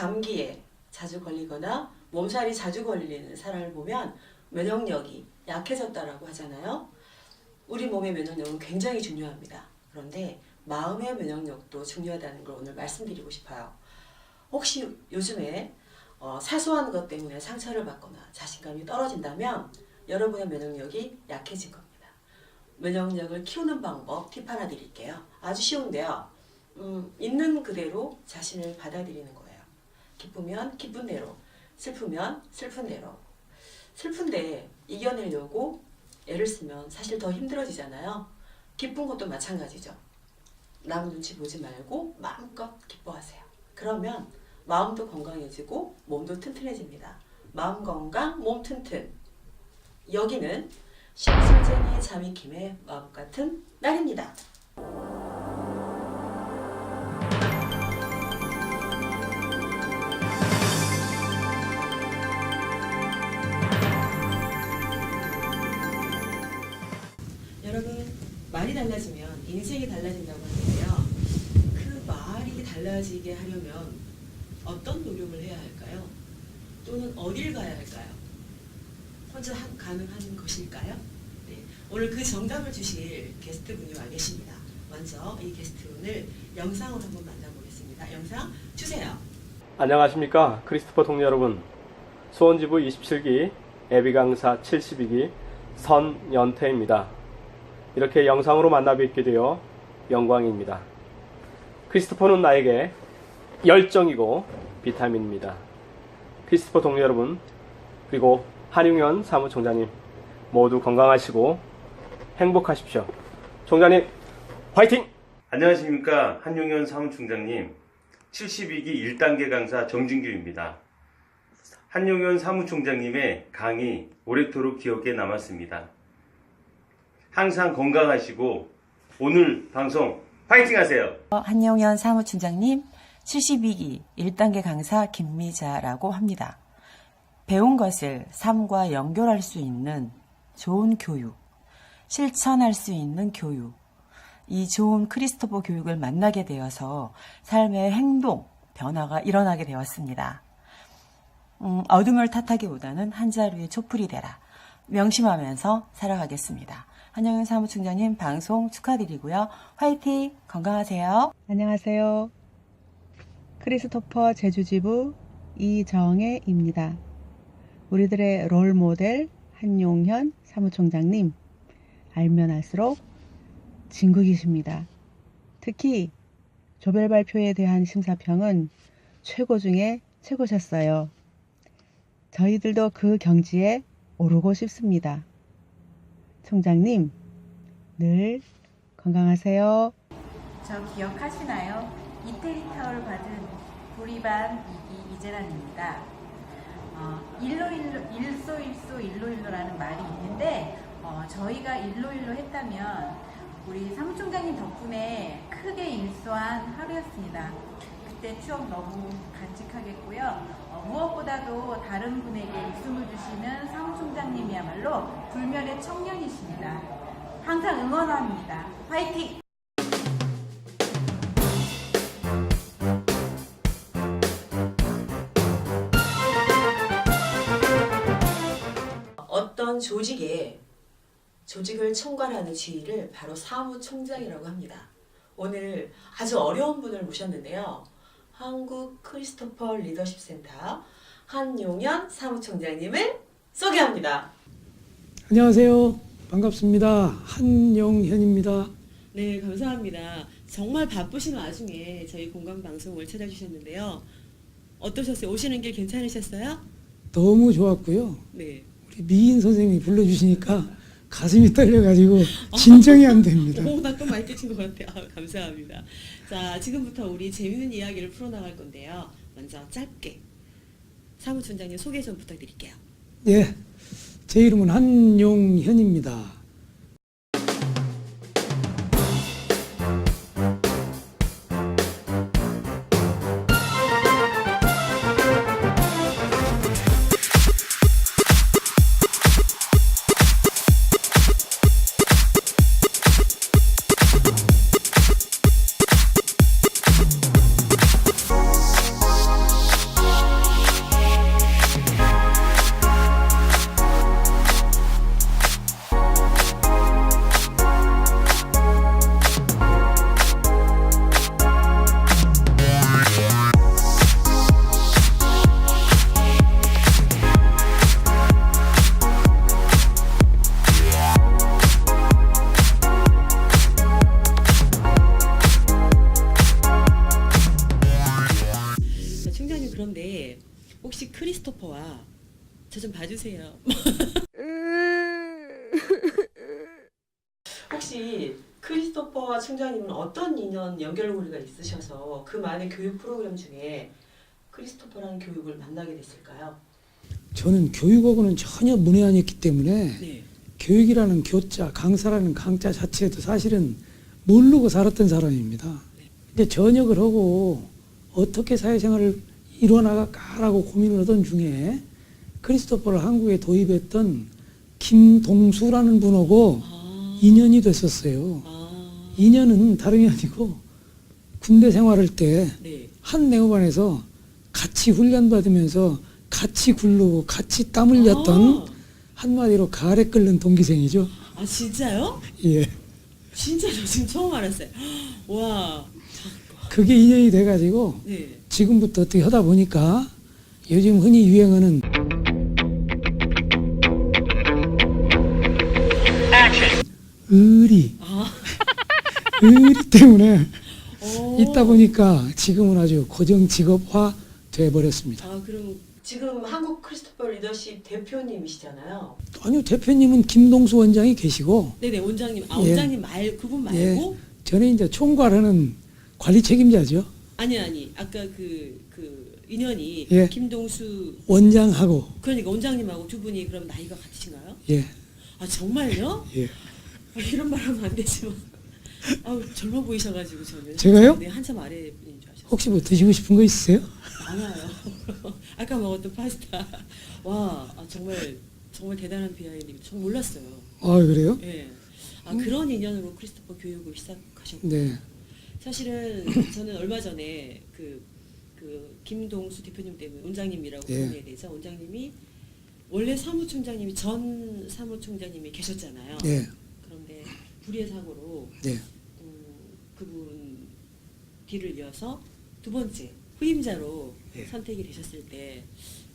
감기에 자주 걸리거나 몸살이 자주 걸리는 사람을 보면 면역력이 약해졌다라고 하잖아요. 우리 몸의 면역력은 굉장히 중요합니다. 그런데 마음의 면역력도 중요하다는 걸 오늘 말씀드리고 싶어요. 혹시 요즘에 사소한 것 때문에 상처를 받거나 자신감이 떨어진다면 여러분의 면역력이 약해진 겁니다. 면역력을 키우는 방법 팁 하나 드릴게요. 아주 쉬운데요. 있는 그대로 자신을 받아들이는 거예요. 기쁘면 기쁜 대로, 슬프면 슬픈 대로. 슬픈데 이겨내려고 애를 쓰면 사실 더 힘들어지잖아요. 기쁜 것도 마찬가지죠. 남 눈치 보지 말고 마음껏 기뻐하세요. 그러면 마음도 건강해지고 몸도 튼튼해집니다. 마음 건강, 몸 튼튼. 여기는 심술쟁이 자미킴의 마음 같은 날입니다. 여러분, 말이 달라지면 인생이 달라진다고 하는데요. 그 말이 달라지게 하려면 어떤 노력을 해야 할까요? 또는 어딜 가야 할까요? 혼자 가능한 것일까요? 네, 오늘 그 정답을 주실 게스트분이 와 계십니다. 먼저 이 게스트분을 영상으로 한번 만나보겠습니다. 영상 주세요. 안녕하십니까 크리스토퍼 동료 여러분. 수원지부 27기 예비강사 72기 선연태입니다. 이렇게 영상으로 만나 뵙게 되어 영광입니다. 크리스토퍼는 나에게 열정이고 비타민입니다. 크리스토퍼 동료 여러분, 그리고 한용현 사무총장님 모두 건강하시고 행복하십시오. 총장님 화이팅! 안녕하십니까 한용현 사무총장님, 72기 1단계 강사 정진규입니다. 한용현 사무총장님의 강의 오래도록 기억에 남았습니다. 항상 건강하시고 오늘 방송 파이팅 하세요. 한용현 사무총장님, 72기 1단계 강사 김미자라고 합니다. 배운 것을 삶과 연결할 수 있는 좋은 교육, 실천할 수 있는 교육, 이 좋은 크리스토퍼 교육을 만나게 되어서 삶의 행동, 변화가 일어나게 되었습니다. 어둠을 탓하기보다는 한 자루의 촛불이 되라 명심하면서 살아가겠습니다. 한용현 사무총장님 방송 축하드리고요. 화이팅! 건강하세요. 안녕하세요. 크리스토퍼 제주지부 이정혜입니다. 우리들의 롤모델 한용현 사무총장님, 알면 알수록 진국이십니다. 특히 조별 발표에 대한 심사평은 최고 중에 최고셨어요. 저희들도 그 경지에 오르고 싶습니다. 총장님, 늘 건강하세요. 저 기억하시나요? 이태리 타워를 받은 도리반 이재란입니다. 일소일소라는 말이 있는데 저희가 일로 했다면 우리 사무총장님 덕분에 크게 일소한 하루였습니다. 그때 추억 너무 간직하겠고요. 무엇보다도 다른 분에게 웃음을 주시는 사무총장님이야말로 불멸의 청년이십니다. 항상 응원합니다. 화이팅! 어떤 조직을 총괄하는 지위를 바로 사무총장이라고 합니다. 오늘 아주 어려운 분을 모셨는데요. 한국 크리스토퍼 리더십 센터 한용현 사무총장님을 소개합니다. 안녕하세요. 반갑습니다. 한용현입니다. 네, 감사합니다. 정말 바쁘신 와중에 저희 공감방송을 찾아주셨는데요. 어떠셨어요? 오시는 길 괜찮으셨어요? 너무 좋았고요. 네. 우리 미인 선생님이 불러주시니까 가슴이 떨려가지고 진정이 안 됩니다. 나 또 많이 깨친 것 같아요. 감사합니다. 자, 지금부터 우리 재미있는 이야기를 풀어나갈 건데요. 먼저 짧게 사무총장님 소개 좀 부탁드릴게요. 예, 제 이름은 한용현입니다. 크리스토퍼와 저 좀 봐주세요. 혹시 크리스토퍼와 총장님은 어떤 인연 연결고리가 있으셔서 그 많은 교육 프로그램 중에 크리스토퍼라는 교육을 만나게 됐을까요? 저는 교육하고는 전혀 문외한이었기 때문에 네. 교육이라는 교자, 강사라는 강자 자체도 사실은 모르고 살았던 사람입니다. 근데 전역을 하고 어떻게 사회생활을 이뤄나갈까라고 고민을 하던 중에 크리스토퍼를 한국에 도입했던 김동수라는 분하고 인연이 됐었어요. 인연은 다름이 아니고 군대 생활할 때 한 네. 내후반에서 같이 훈련받으면서 같이 굴르고 같이 땀 흘렸던 한마디로 가래 끓는 동기생이죠. 아 진짜요? 예. 진짜 저 지금 처음 알았어요. 와. 그게 인연이 돼가지고 네. 지금부터 어떻게 하다 보니까 요즘 흔히 유행하는 의리 의리 때문에 있다 보니까 지금은 아주 고정 직업화 돼버렸습니다. 아 그럼 지금 한국 크리스토퍼 리더십 대표님이시잖아요. 아니요, 대표님은 김동수 원장이 계시고 네네 원장님. 아 예. 원장님 그분 말고 예, 저는 이제 총괄하는 관리 책임자죠. 아니 아까 그 인연이 예. 김동수 원장하고 그러니까 원장님하고 두 분이 그럼 나이가 같으신가요? 예, 아 정말요? 예. 아, 이런 말 하면 안 되지만 젊어 보이셔가지고 저는 제가요? 네, 한참 아래 분인 줄 아셨어요. 혹시 뭐 드시고 싶은 거 있으세요? 많아요. 아까 먹었던 파스타. 와 정말 대단한 비하인드. 전 몰랐어요. 아, 그래요? 예. 그런 인연으로 크리스토퍼 교육을 시작하셨고 네. 사실은 저는 얼마 전에 그 김동수 대표님 때문에 원장님이라고 예. 부르게 돼서 원장님이 원래 사무총장님이 전 사무총장님이 계셨잖아요. 네. 그런데 불의의 사고로 네. 그분 뒤를 이어서 두 번째 후임자로 예. 선택이 되셨을 때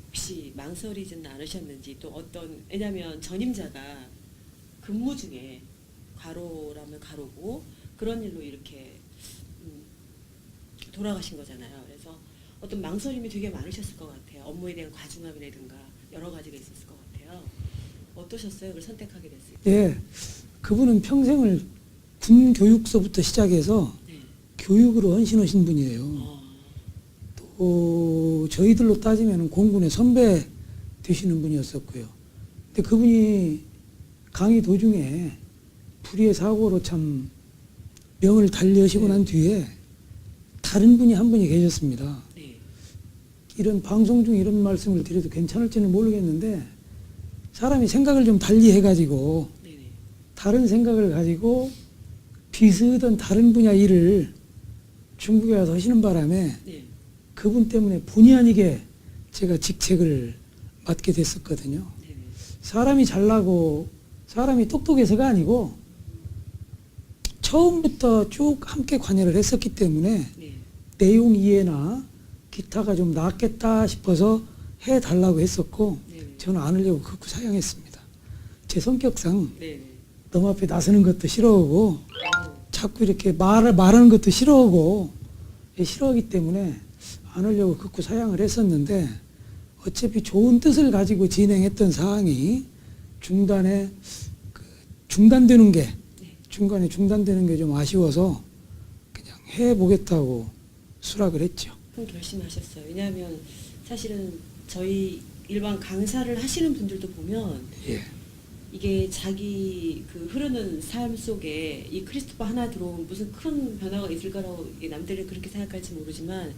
혹시 망설이지는 않으셨는지 또 왜냐하면 전임자가 근무 중에 과로라면 과로고 그런 일로 이렇게 돌아가신 거잖아요. 그래서 어떤 망설임이 되게 많으셨을 것 같아요. 업무에 대한 과중함이라든가 여러 가지가 있었을 것 같아요. 어떠셨어요? 그걸 선택하게 됐을 때? 예, 그분은 평생을 군 교육서부터 시작해서 네. 교육으로 헌신하신 분이에요. 또 저희들로 따지면 공군의 선배 되시는 분이었었고요. 근데 그분이 강의 도중에 불의의 사고로 참 명을 달리하시고 난 뒤에 다른 분이 한 분이 계셨습니다. 네. 이런 방송 중 이런 말씀을 드려도 괜찮을지는 모르겠는데 사람이 생각을 좀 달리 해가지고 네네. 다른 생각을 가지고 비슷한 다른 분야 일을 중국에 가서 하시는 바람에 네. 그분 때문에 본의 아니게 제가 직책을 맡게 됐었거든요. 네네. 사람이 잘나고 사람이 똑똑해서가 아니고 처음부터 쭉 함께 관여를 했었기 때문에 네. 내용 이해나 기타가 좀 낫겠다 싶어서 해달라고 했었고 네네. 저는 안 하려고 극구 사양했습니다. 제 성격상 네네. 남 앞에 나서는 것도 싫어하고 자꾸 이렇게 말하는 것도 싫어하고 싫어하기 때문에 안 하려고 극구 사양을 했었는데 어차피 좋은 뜻을 가지고 진행했던 사항이 중간에 중단되는 게 중간에 중단되는 게 좀 아쉬워서 그냥 해보겠다고 수락을 했죠. 큰 결심하셨어요. 왜냐하면 사실은 저희 일반 강사를 하시는 분들도 보면 예. 이게 자기 흐르는 삶 속에 이 크리스토퍼 하나 들어오면 무슨 큰 변화가 있을 거라고 남들이 그렇게 생각할지 모르지만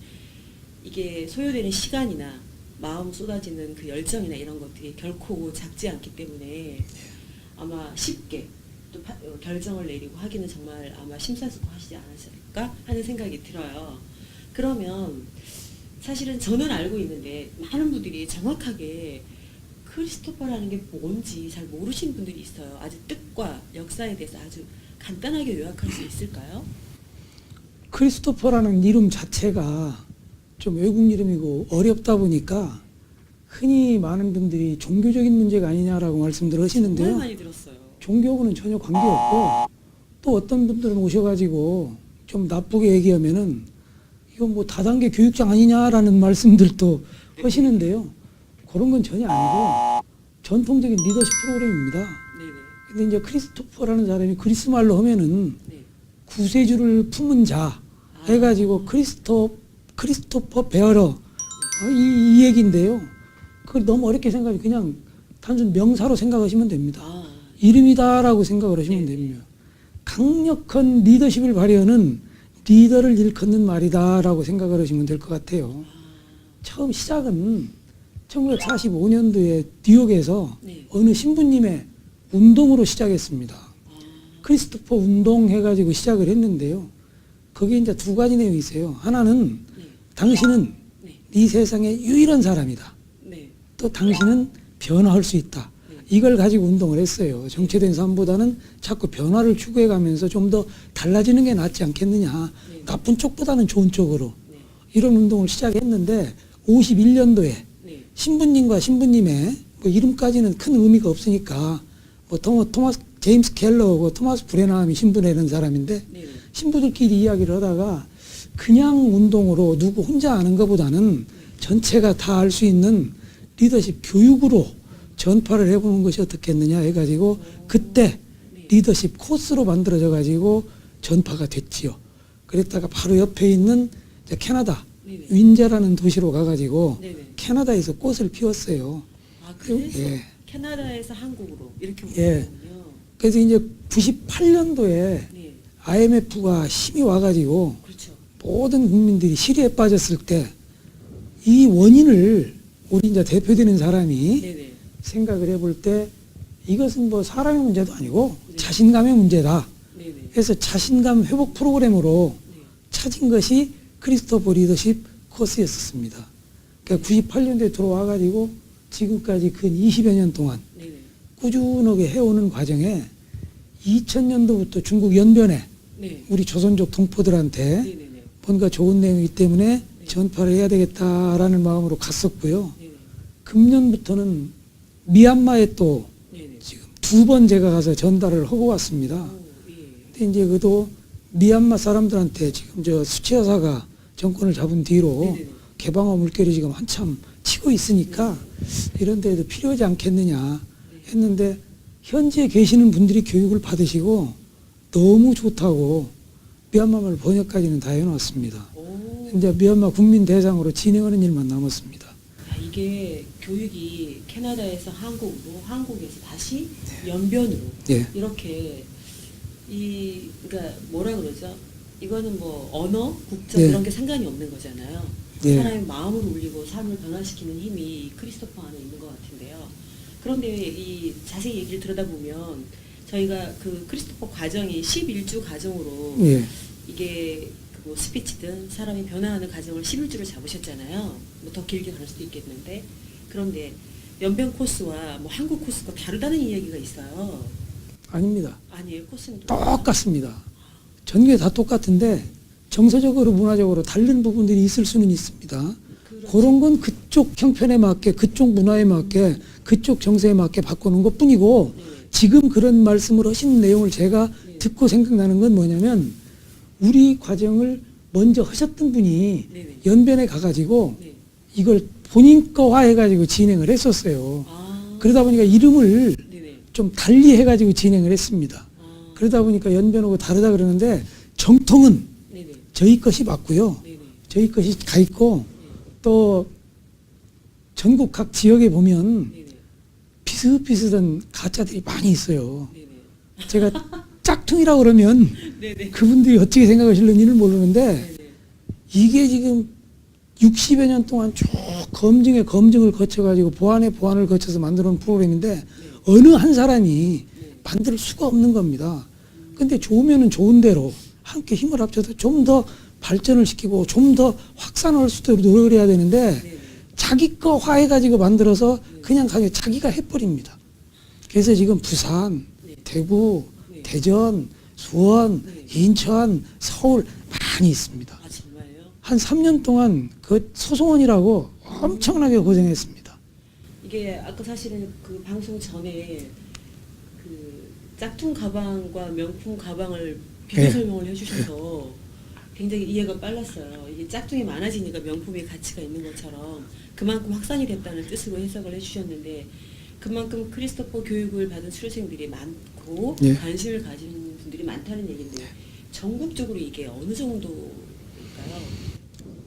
이게 소요되는 시간이나 마음 쏟아지는 그 열정이나 이런 것들이 결코 작지 않기 때문에 아마 쉽게 또 결정을 내리고 하기는 정말 아마 심사숙고하시지 않았을까 하는 생각이 들어요. 그러면 사실은 저는 알고 있는데 많은 분들이 정확하게 크리스토퍼라는 게 뭔지 잘 모르시는 분들이 있어요. 아주 뜻과 역사에 대해서 아주 간단하게 요약할 수 있을까요? 크리스토퍼라는 이름 자체가 좀 외국 이름이고 어렵다 보니까 흔히 많은 분들이 종교적인 문제가 아니냐라고 말씀들 하시는데요. 정말 많이 들었어요. 종교하고는 전혀 관계없고 또 어떤 분들은 오셔가지고 좀 나쁘게 얘기하면은 이거 뭐 다단계 교육장 아니냐라는 말씀들도 하시는데요. 그런 건 전혀 아니고 전통적인 리더십 프로그램입니다. 네네. 근데 이제 크리스토퍼라는 사람이 그리스 말로 하면은 네. 구세주를 품은 자 해가지고 크리스토퍼 베어러 이 얘기인데요. 그걸 너무 어렵게 생각하면 그냥 단순 명사로 생각하시면 됩니다. 아, 이름이다라고 생각을 하시면 네. 됩니다. 강력한 리더십을 발휘하는 리더를 일컫는 말이다라고 생각을 하시면 될 것 같아요. 처음 시작은 1945년도에 뉴욕에서 네. 어느 신부님의 운동으로 시작했습니다. 크리스토퍼 운동 해가지고 시작을 했는데요. 거기에 이제 두 가지 내용이 있어요. 하나는 네. 당신은 네. 이 세상의 유일한 사람이다. 네. 또 당신은 변화할 수 있다. 네. 이걸 가지고 운동을 했어요. 정체된 삶보다는 자꾸 변화를 추구해 가면서 좀 더 달라지는 게 낫지 않겠느냐. 네. 나쁜 쪽보다는 좋은 쪽으로. 네. 이런 운동을 시작했는데 51년도에 네. 신부님과 신부님의 뭐 이름까지는 큰 의미가 없으니까 뭐 토마스 제임스 켈러하고 토마스 브레나함이 신부라는 사람인데 네. 신부들끼리 이야기를 하다가 그냥 운동으로 누구 혼자 하는 것보다는 전체가 다 알 수 있는 리더십 교육으로 전파를 해보는 것이 어떻겠느냐 해가지고 그때 리더십 코스로 만들어져 가지고 전파가 됐지요. 그랬다가 바로 옆에 있는 이제 캐나다 네네. 윈저라는 도시로 가가지고 네네. 캐나다에서 꽃을 피웠어요. 아, 그래서 예. 캐나다에서 한국으로 이렇게 온 예. 거군요. 그래서 이제 98년도에 네. IMF가 힘이 와가지고 그렇죠. 모든 국민들이 시리에 빠졌을 때 이 원인을 우리 이제 대표되는 사람이 네네. 생각을 해볼 때 이것은 뭐 사람의 문제도 아니고 자신감의 문제다. 네네. 그래서 자신감 회복 프로그램으로 네. 찾은 것이 크리스토퍼 리더십 코스였었습니다. 그러니까 98년도에 들어와가지고 지금까지 근 20여 년 동안 네네. 꾸준하게 해오는 과정에 2000년도부터 중국 연변에 네. 우리 조선족 동포들한테 네네네. 뭔가 좋은 내용이기 때문에 전파를 해야 되겠다라는 마음으로 갔었고요. 네네. 금년부터는 미얀마에 또 네네. 지금 두 번 제가 가서 전달을 하고 왔습니다. 오, 예. 근데 이제 그도 미얀마 사람들한테 지금 저 수치하사가 정권을 잡은 뒤로 네네네. 개방화 물결이 지금 한참 치고 있으니까 이런 데에도 필요하지 않겠느냐 했는데 현지에 계시는 분들이 교육을 받으시고 너무 좋다고 미얀마 말 번역까지는 다 해놨습니다. 오. 이제 미얀마 국민 대상으로 진행하는 일만 남았습니다. 야, 이게 교육이 캐나다에서 한국으로, 한국에서 다시 연변으로 예. 이렇게 그러니까 뭐라 그러죠? 이거는 뭐 언어, 국적 네. 이런 게 상관이 없는 거잖아요. 예. 사람의 마음을 울리고 삶을 변화시키는 힘이 이 크리스토퍼 안에 있는 것 같은데요. 그런데 이 자세히 얘기를 들여다보면 저희가 그 크리스토퍼 과정이 11주 과정으로 예. 이게 뭐 스피치든 사람이 변화하는 과정을 11주를 잡으셨잖아요. 뭐 더 길게 갈 수도 있겠는데 그런데 연변 코스와 뭐 한국 코스가 다르다는 이야기가 있어요. 아닙니다. 아니에요, 코스는 똑같습니다. 전개 다 똑같은데 정서적으로 문화적으로 다른 부분들이 있을 수는 있습니다. 그렇죠. 그런 건 그쪽 형편에 맞게 그쪽 문화에 맞게 그쪽 정서에 맞게 바꾸는 것 뿐이고 네. 지금 그런 말씀을 하신 내용을 제가 네. 듣고 생각나는 건 뭐냐면 우리 과정을 먼저 하셨던 분이 네네. 연변에 가가지고 네. 이걸 본인 거화 해가지고 진행을 했었어요. 아. 그러다 보니까 이름을 네네. 좀 달리 해가지고 진행을 했습니다. 아. 그러다 보니까 연변하고 다르다 그러는데 정통은 네네. 저희 것이 맞고요. 네네. 저희 것이 가 있고 또 전국 각 지역에 보면 네네. 비슷비슷한 가짜들이 많이 있어요. 네네. 제가 짝퉁이라고 그러면 네네. 그분들이 어떻게 생각하실는지는 모르는데 네네. 이게 지금 60여 년 동안 쭉 검증에 검증을 거쳐가지고 보안에 보안을 거쳐서 만들어 놓은 프로그램인데 어느 한 사람이 만들 수가 없는 겁니다. 근데 좋으면은 좋은 대로 함께 힘을 합쳐서 좀 더 발전을 시키고 좀 더 확산할 수도 노력을 해야 되는데 네네. 자기 거 화해가지고 만들어서 그냥 가게 자기가 해버립니다. 그래서 지금 부산, 네. 대구, 네. 대전, 수원, 네. 인천, 서울 많이 있습니다. 아, 정말요? 한 3년 동안 그 소송원이라고 엄청나게 고생했습니다. 이게 아까 사실은 그 방송 전에 그 짝퉁 가방과 명품 가방을 비교 네. 설명을 해주셔서 굉장히 이해가 빨랐어요. 이게 짝퉁이 많아지니까 명품의 가치가 있는 것처럼 그만큼 확산이 됐다는 뜻으로 해석을 해주셨는데 그만큼 크리스토퍼 교육을 받은 수료생들이 많고 예. 관심을 가진 분들이 많다는 얘기인데 전국적으로 이게 어느 정도일까요?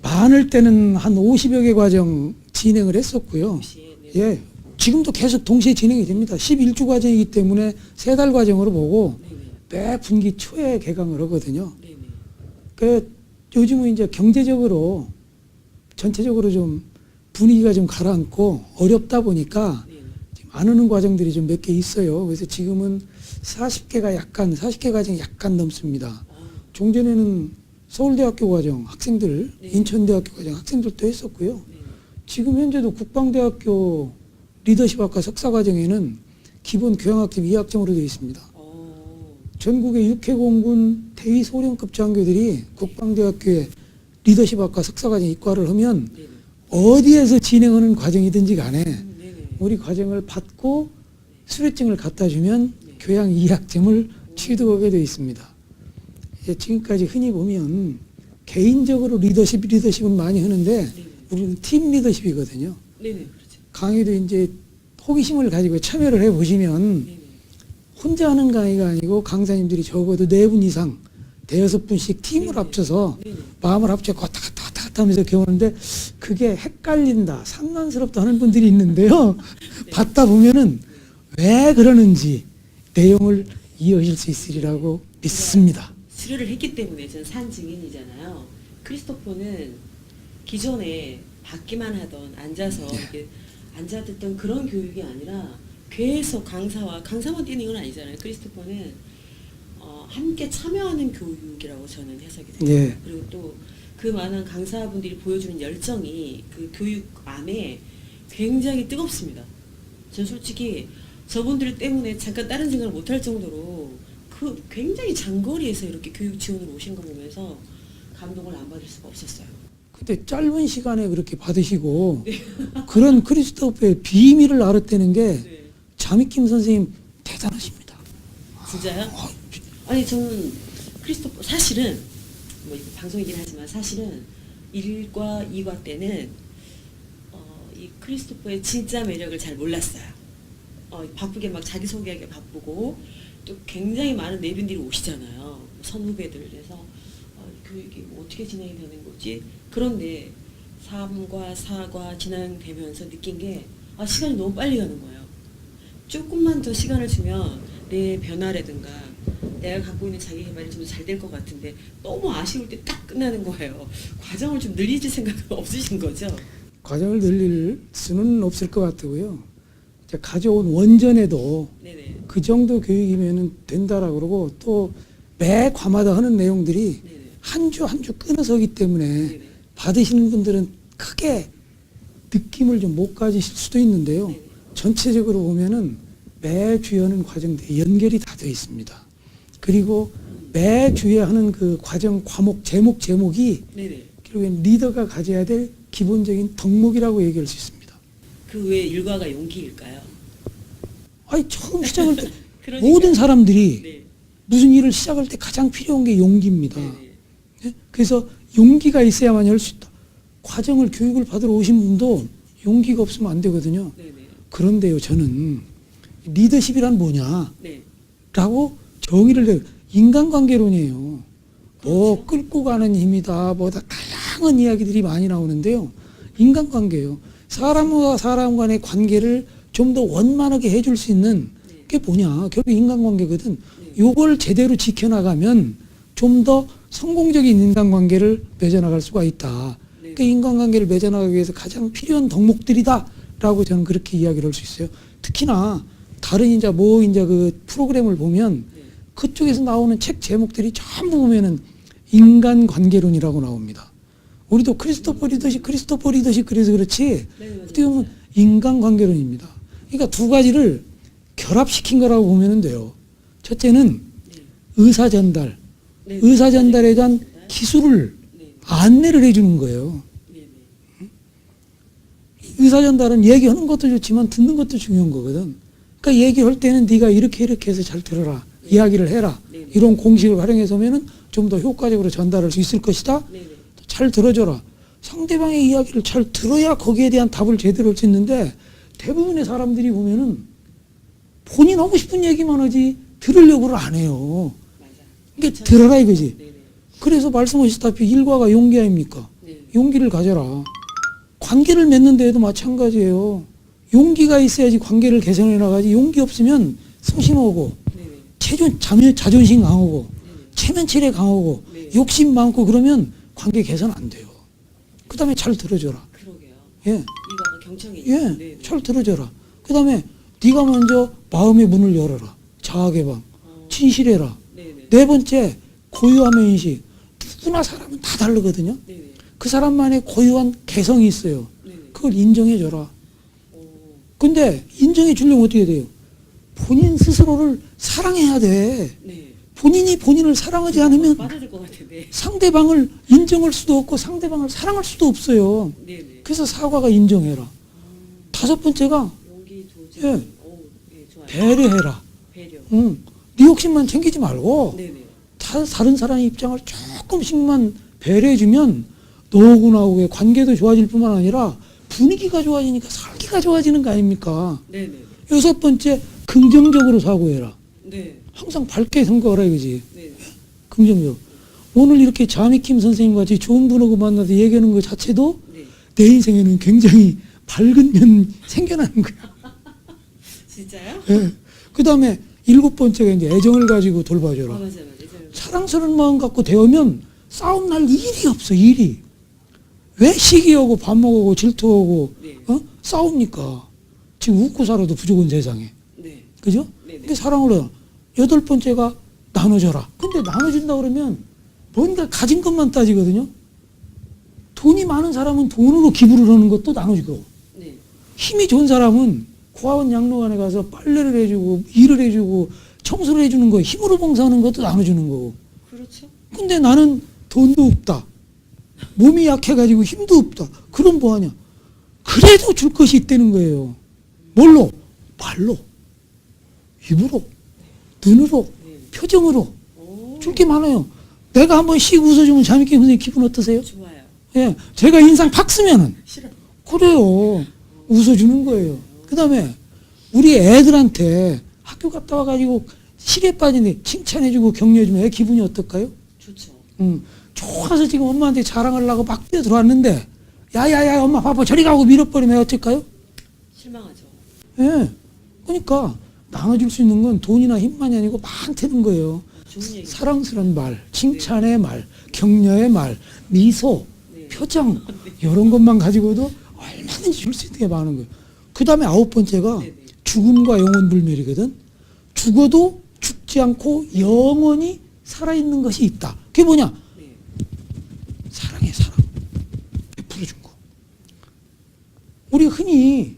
많을 때는 한 50여 개 과정 진행을 했었고요. 혹시 네. 예, 지금도 계속 동시에 진행이 됩니다. 11주 과정이기 때문에 3달 과정으로 보고 네네. 매 분기 초에 개강을 하거든요. 네네. 그 요즘은 이제 경제적으로 전체적으로 좀 분위기가 좀 가라앉고 어렵다 보니까 네네. 지금 안 오는 과정들이 좀 몇 개 있어요. 그래서 지금은 40개 과정이 약간 넘습니다. 종전에는 서울대학교 과정 학생들, 네. 인천대학교 과정 학생들도 했었고요. 네네. 지금 현재도 국방대학교 리더십학과 석사 과정에는 기본 교양학점 2학점으로 되어 있습니다. 전국의 육해공군 대위소령급 장교들이 국방대학교에 리더십학과 석사과정 이과를 하면 네네. 어디에서 진행하는 과정이든지 간에 네네. 우리 과정을 받고 수료증을 갖다 주면 네. 교양 2학점을 취득하게 되어 있습니다. 지금까지 흔히 보면 개인적으로 리더십은 많이 하는데 네네. 우리는 팀 리더십이거든요. 네네. 그렇죠. 강의도 이제 호기심을 가지고 참여를 해보시면 네네. 혼자 하는 강의가 아니고 강사님들이 적어도 4분 이상, 5분씩 팀을 네네. 합쳐서 네네. 마음을 합쳐 왔다 갔다 하면서 배우는데 그게 헷갈린다, 산만스럽다 하는 분들이 있는데요. 받다 보면은 왜 그러는지 내용을 이해하실 수 있으리라고 믿습니다. 수료를 했기 때문에 저는 산 증인이잖아요. 크리스토퍼는 기존에 받기만 하던 앉아서 이렇게 앉아 듣던 그런 교육이 아니라 계속 강사만 뛰는 건 아니잖아요. 크리스토퍼는 함께 참여하는 교육이라고 저는 해석이 돼요. 예. 그리고 또 그 많은 강사분들이 보여주는 열정이 그 교육 안에 굉장히 뜨겁습니다. 전 솔직히 저분들 때문에 잠깐 다른 생각을 못할 정도로 그 굉장히 장거리에서 이렇게 교육 지원으로 오신 거 보면서 감동을 안 받을 수가 없었어요. 근데 짧은 시간에 그렇게 받으시고 그런 크리스토퍼의 비밀을 알았다는 게 네. 자미킴 선생님 대단하십니다. 진짜요? 아니 저는 크리스토퍼 사실은 뭐 이거 방송이긴 하지만 사실은 1과 2과 때는 이 크리스토퍼의 진짜 매력을 잘 몰랐어요. 바쁘게 막 자기소개하기 바쁘고 또 굉장히 많은 내빈들이 오시잖아요. 선후배들에서 교육이 뭐 어떻게 진행이 되는 거지? 그런데 3과 4과 진행되면서 느낀 게 시간이 너무 빨리 가는 거예요. 조금만 더 시간을 주면 내 변화라든가 내가 갖고 있는 자기 개발이 좀 잘 될 것 같은데 너무 아쉬울 때 딱 끝나는 거예요. 과정을 좀 늘리실 생각은 없으신 거죠? 과정을 늘릴 수는 없을 것 같고요. 이제 가져온 원전에도 네네. 그 정도 교육이면 된다라고 그러고 또 매 과마다 하는 내용들이 네네. 한 주 한 주 끊어서 하기 때문에 네네. 받으시는 분들은 크게 느낌을 좀 못 가지실 수도 있는데요. 네네. 전체적으로 보면은 매 주에 하는 과정들이 연결이 다 되어 있습니다. 그리고 매 주에 하는 그 과정 과목 제목이 네네. 결국엔 리더가 가져야 될 기본적인 덕목이라고 얘기할 수 있습니다. 그 외에 일과가 용기일까요? 아니 처음 시작할 때 그러니까요. 모든 사람들이 네. 무슨 일을 시작할 때 가장 필요한 게 용기입니다. 네네. 예? 그래서 용기가 있어야만 할 수 있다. 과정을 교육을 받으러 오신 분도 용기가 없으면 안 되거든요. 네네. 그런데요, 저는 리더십이란 뭐냐? 네. 라고 정의를 내요. 인간관계론이에요. 뭐 그렇죠. 끌고 가는 힘이다. 뭐다 다양한 이야기들이 많이 나오는데요. 인간관계예요. 사람과 사람 간의 관계를 좀 더 원만하게 해줄 수 있는 네. 게 뭐냐? 결국 인간관계거든. 네. 요걸 제대로 지켜나가면 좀 더 성공적인 인간관계를 맺어나갈 수가 있다. 네. 그 인간관계를 맺어나가기 위해서 가장 필요한 덕목들이다라고 저는 그렇게 이야기를 할 수 있어요. 특히나 다른 그 프로그램을 보면 네. 그쪽에서 나오는 책 제목들이 전부 보면은 인간관계론이라고 나옵니다. 우리도 크리스토퍼 리더십 그래서 그렇지 네, 어떻게 보면 인간관계론입니다. 그러니까 두 가지를 결합시킨 거라고 보면 돼요. 첫째는 네. 의사 전달, 네. 의사 전달에 대한 기술을 네. 안내를 해주는 거예요. 네네. 의사 전달은 얘기하는 것도 좋지만 듣는 것도 중요한 거거든. 그러니까 얘기할 때는 네가 이렇게 해서 잘 들어라, 이야기를 해라. 네네. 이런 공식을 활용해서 하면은 좀 더 효과적으로 전달할 수 있을 것이다. 네네. 잘 들어줘라. 상대방의 이야기를 잘 들어야 거기에 대한 답을 제대로 할 수 있는데 대부분의 사람들이 보면은 본인 하고 싶은 얘기만 하지 들으려고를 안 해요. 맞아. 그러니까 들어라 이거지. 네네. 그래서 말씀하셨다시피 일과가 용기 아닙니까? 네. 용기를 가져라. 관계를 맺는 데에도 마찬가지예요. 용기가 있어야지 관계를 개선해 나가지. 용기 없으면 소심하고 네네. 자존심 강하고 네네. 체면체례 강하고 네. 욕심 많고 그러면 관계 개선 안 돼요. 그 다음에 잘 들어줘라. 그러게요. 예, 이거가 경청이. 예, 네네. 잘 들어줘라. 그 다음에 네가 먼저 마음의 문을 열어라. 자아개방, 진실해라. 네네. 네 번째, 고유함의 인식. 누구나 사람은 다 다르거든요. 네네. 그 사람만의 고유한 개성이 있어요. 네네. 그걸 인정해줘라. 오. 근데 인정해 주려면 어떻게 돼요? 본인 스스로를 사랑해야 돼. 네. 본인이 본인을 사랑하지 않으면 빠져들 것 같은데. 상대방을 인정할 수도 없고 상대방을 사랑할 수도 없어요. 네네. 그래서 사과가 인정해라. 다섯 번째가 용기 도전. 예. 오, 예, 좋아요. 배려해라. 배려. 응. 네 욕심만 챙기지 말고 네네. 다른 사람의 입장을 조금씩만 배려해주면 너하고나하고의 관계도 좋아질 뿐만 아니라 분위기가 좋아지니까 살기가 좋아지는 거 아닙니까? 네네. 여섯 번째, 긍정적으로 사고해라. 네. 항상 밝게 생각하라 이거지. 네. 긍정적. 오늘 이렇게 자미킴 선생님 같이 좋은 분하고 만나서 얘기하는 것 자체도 네. 내 인생에는 굉장히 밝은 면 생겨나는 거야. 진짜요? 예. 그 다음에 일곱 번째가 이제 애정을 가지고 돌봐줘라. 맞아요. 사랑스러운 마음 갖고 대하면 싸움 날 일이 없어, 일이. 왜 시기하고 밥 먹고 질투하고 네. 싸웁니까? 지금 웃고 살아도 부족한 세상에. 네. 그죠? 네네. 근데 사랑을 해요. 여덟 번째가 나눠줘라. 근데 나눠준다 그러면 뭔가 가진 것만 따지거든요. 돈이 많은 사람은 돈으로 기부를 하는 것도 나눠주고, 네. 힘이 좋은 사람은 고아원 양로원에 가서 빨래를 해주고 일을 해주고 청소를 해주는 거, 힘으로 봉사하는 것도 나눠주는 거고. 그렇죠. 근데 나는 돈도 없다. 몸이 약해가지고 힘도 없다. 그럼 뭐하냐? 그래도 줄 것이 있다는 거예요. 뭘로? 말로, 입으로, 눈으로, 네. 표정으로. 오. 줄 게 많아요. 내가 한번 씩 웃어주면 자미킴 선생님 기분 어떠세요? 좋아요. 예, 제가 인상 팍 쓰면은 싫어. 그래요. 웃어주는 거예요. 그 다음에 우리 애들한테 학교 갔다 와가지고 시계 빠진데 칭찬해주고 격려해주면 애 기분이 어떨까요? 좋죠. 좋아서 지금 엄마한테 자랑하려고 막 뛰어 들어왔는데 야야야 엄마 바빠 저리 가고 밀어버리면 어떨까요? 실망하죠. 예. 그러니까 나눠줄 수 있는 건 돈이나 힘만이 아니고 많다는 거예요. 좋은 얘기. 사랑스러운 말, 칭찬의 말, 격려의 말, 미소, 네. 표정 이런 것만 가지고도 얼마든지 줄 수 있는 게 많은 거예요. 그 다음에 아홉 번째가 네네. 죽음과 영혼 불멸이거든. 죽어도 죽지 않고 영원히 살아있는 것이 있다. 그게 뭐냐? 네. 사랑해, 사랑. 베풀어준 거. 우리 흔히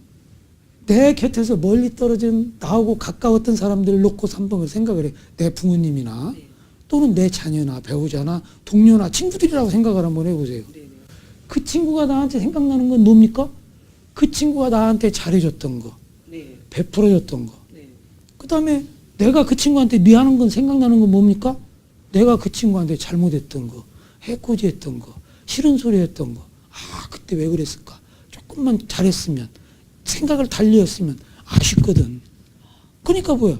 내 곁에서 멀리 떨어진 나하고 가까웠던 사람들을 놓고 한번 생각을 해. 내 부모님이나 네. 또는 내 자녀나 배우자나 동료나 친구들이라고 생각을 한번 해보세요. 네네. 그 친구가 나한테 생각나는 건 뭡니까? 그 친구가 나한테 잘해줬던 거, 네. 베풀어줬던 거. 네. 그 다음에 내가 그 친구한테 미안한 건 생각나는 건 뭡니까? 내가 그 친구한테 잘못했던 거, 해코지했던 거, 싫은 소리 했던 거. 아, 그때 왜 그랬을까? 조금만 잘했으면, 생각을 달리 했으면 아쉽거든. 그러니까 뭐야?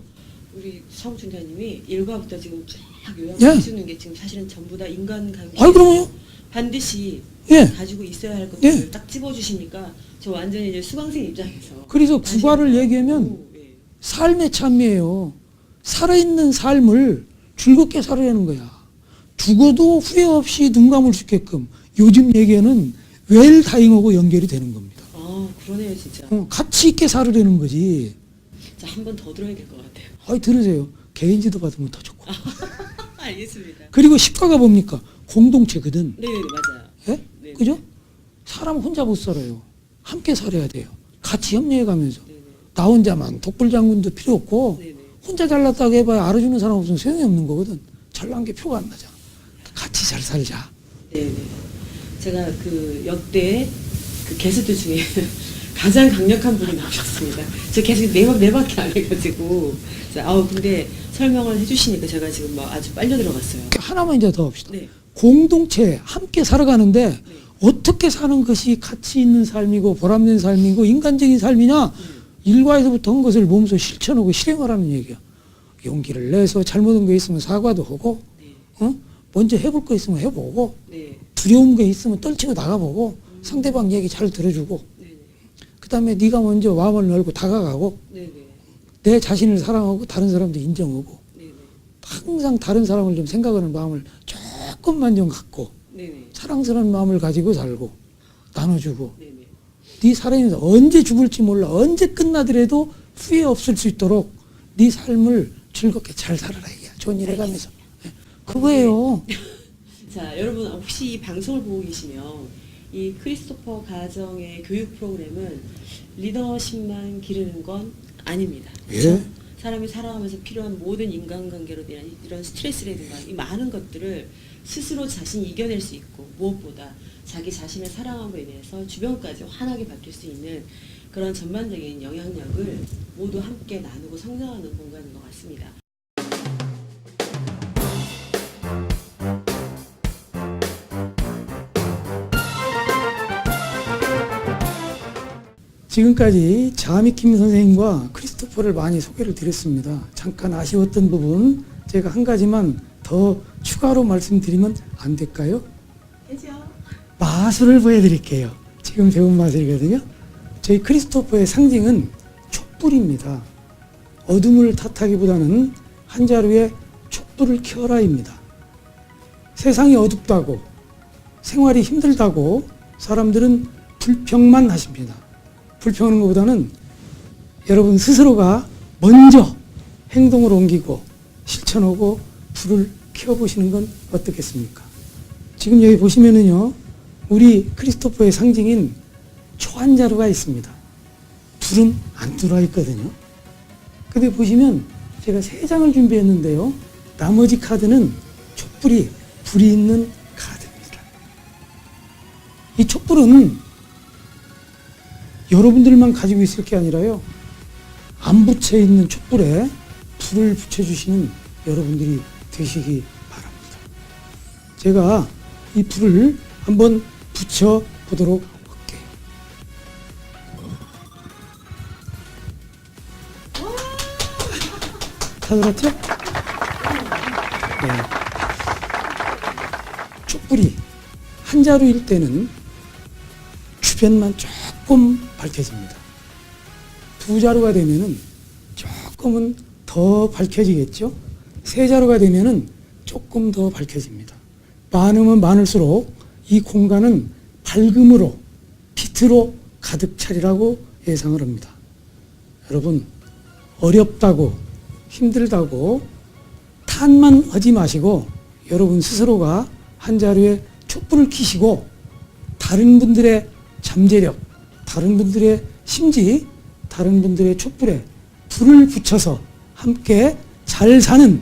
우리 사무총장님이 일과부터 지금 쫙 요약해 예. 주는 게 지금 사실은 전부 다 인간관계. 아이, 그럼요. 반드시 예. 가지고 있어야 할 것들을 예. 딱 집어주시니까 저 완전히 이제 수강생 입장에서. 그래서 다시 국화를 한번, 얘기하면 오, 예. 삶의 참이에요. 살아있는 삶을 즐겁게 살아내는 거야. 죽어도 후회 없이 눈 감을 수 있게끔 요즘 얘기에는 웰다잉하고 연결이 되는 겁니다. 아, 그러네요, 진짜. 가치 있게 살으려는 거지. 자, 한 번 더 들어야 될 것 같아요. 아이, 들으세요. 개인지도 받으면 더 좋고. 알겠습니다. 그리고 십가가 뭡니까? 공동체거든. 네, 맞아요. 예? 네. 그죠? 사람 혼자 못 살아요. 함께 살아야 돼요. 같이 협력해 가면서. 네네. 나 혼자만 독불장군도 필요 없고 네네. 혼자 잘났다고 해봐야 알아주는 사람 없으면 소용이 없는 거거든. 잘난 게 표가 안 나잖아. 같이 잘 살자. 네네. 제가 그 역대 그 게스트 중에 가장 강력한 분이 나오셨습니다. 저 계속 네 밖에 안 해가지고. 자, 근데 설명을 해주시니까 제가 지금 막 아주 빨려 들어갔어요. 하나만 이제 더 합시다. 네. 공동체 함께 살아가는데 네. 어떻게 사는 것이 가치 있는 삶이고 보람된 삶이고 인간적인 삶이냐? 일과에서부터 한 것을 몸소 실천하고 실행하라는 얘기야. 용기를 내서 잘못한 거 있으면 사과도 하고, 네. 먼저 해볼 거 있으면 해보고, 네. 두려운 게 있으면 떨치고 나가보고, 상대방 얘기 잘 들어주고, 네. 그 다음에 네가 먼저 마음을 열고 다가가고, 네. 네. 내 자신을 사랑하고 다른 사람도 인정하고, 네. 항상 다른 사람을 좀 생각하는 마음을 조금만 좀 갖고, 네. 네. 사랑스러운 마음을 가지고 살고, 나눠주고, 네. 네. 네 살아있는 언제 죽을지 몰라, 언제 끝나더라도 후회 없을 수 있도록 네 삶을 즐겁게 잘 살아라 이게 좋은 일 해가면서. 예. 그거예요. 자, 여러분 혹시 이 방송을 보고 계시면 이 크리스토퍼 가정의 교육 프로그램은 리더십만 기르는 건 아닙니다. 예. 그렇죠? 사람이 살아가면서 필요한 모든 인간관계로 대한 이런 스트레스라든가 이 많은 것들을 스스로 자신이 이겨낼 수 있고 무엇보다 자기 자신을 사랑함으로 인해서 주변까지 환하게 바뀔 수 있는 그런 전반적인 영향력을 모두 함께 나누고 성장하는 공간인 것 같습니다. 지금까지 자미킴 선생님과 크리스토퍼를 많이 소개를 드렸습니다. 잠깐 아쉬웠던 부분 제가 한 가지만 더 추가로 말씀드리면 안 될까요? 해죠. 마술을 보여드릴게요. 지금 배운 마술이거든요. 저희 크리스토퍼의 상징은 촛불입니다. 어둠을 탓하기보다는 한 자루에 촛불을 켜라입니다. 세상이 어둡다고 생활이 힘들다고 사람들은 불평만 하십니다. 불평하는 것보다는 여러분 스스로가 먼저 행동을 옮기고 실천하고 불을 켜보시는 건 어떻겠습니까? 지금 여기 보시면은요, 우리 크리스토퍼의 상징인 초 한 자루가 있습니다. 불은 안 들어와 있거든요. 근데 보시면 제가 3장을 준비했는데요. 나머지 카드는 촛불이 불이 있는 카드입니다. 이 촛불은 여러분들만 가지고 있을 게 아니라요. 안 붙여 있는 촛불에 불을 붙여주시는 여러분들이 되시기 바랍니다. 제가 이 불을 한번 붙여보도록 할게요. 다 들었죠? 네. 촛불이 한 자루일 때는 주변만 조금 밝혀집니다. 2자루가 되면은 조금은 더 밝혀지겠죠? 3자루가 되면은 조금 더 밝혀집니다. 많으면 많을수록 이 공간은 밝음으로, 빛으로 가득 차리라고 예상을 합니다. 여러분, 어렵다고, 힘들다고 탄만 하지 마시고 여러분 스스로가 한 자루에 촛불을 켜시고 다른 분들의 잠재력, 다른 분들의 심지, 다른 분들의 촛불에 불을 붙여서 함께 잘 사는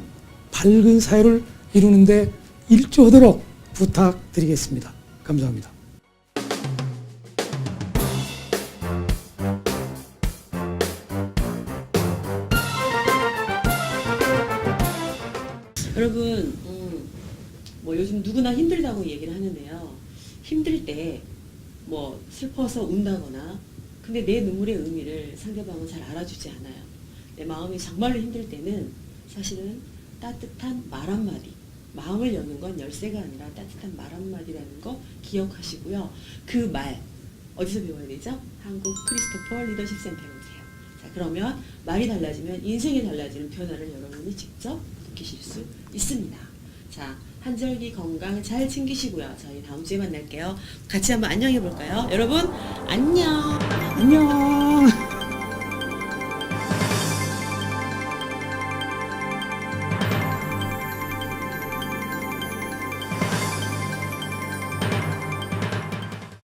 밝은 사회를 이루는데 일조하도록 부탁드리겠습니다. 감사합니다. 여러분, 뭐 요즘 누구나 힘들다고 얘기를 하는데요. 힘들 때 뭐 슬퍼서 운다거나, 근데 내 눈물의 의미를 상대방은 잘 알아주지 않아요. 내 마음이 정말로 힘들 때는 사실은 따뜻한 말 한마디, 마음을 여는 건 열쇠가 아니라 따뜻한 말 한마디라는 거 기억하시고요. 그 말 어디서 배워야 되죠? 한국 크리스토퍼 리더십 센터에 오세요. 자, 그러면 말이 달라지면 인생이 달라지는 변화를 여러분이 직접 느끼실 수 있습니다. 자, 한절기 건강 잘 챙기시고요. 저희 다음 주에 만날게요. 같이 한번 안녕해 볼까요? 여러분, 안녕. 안녕.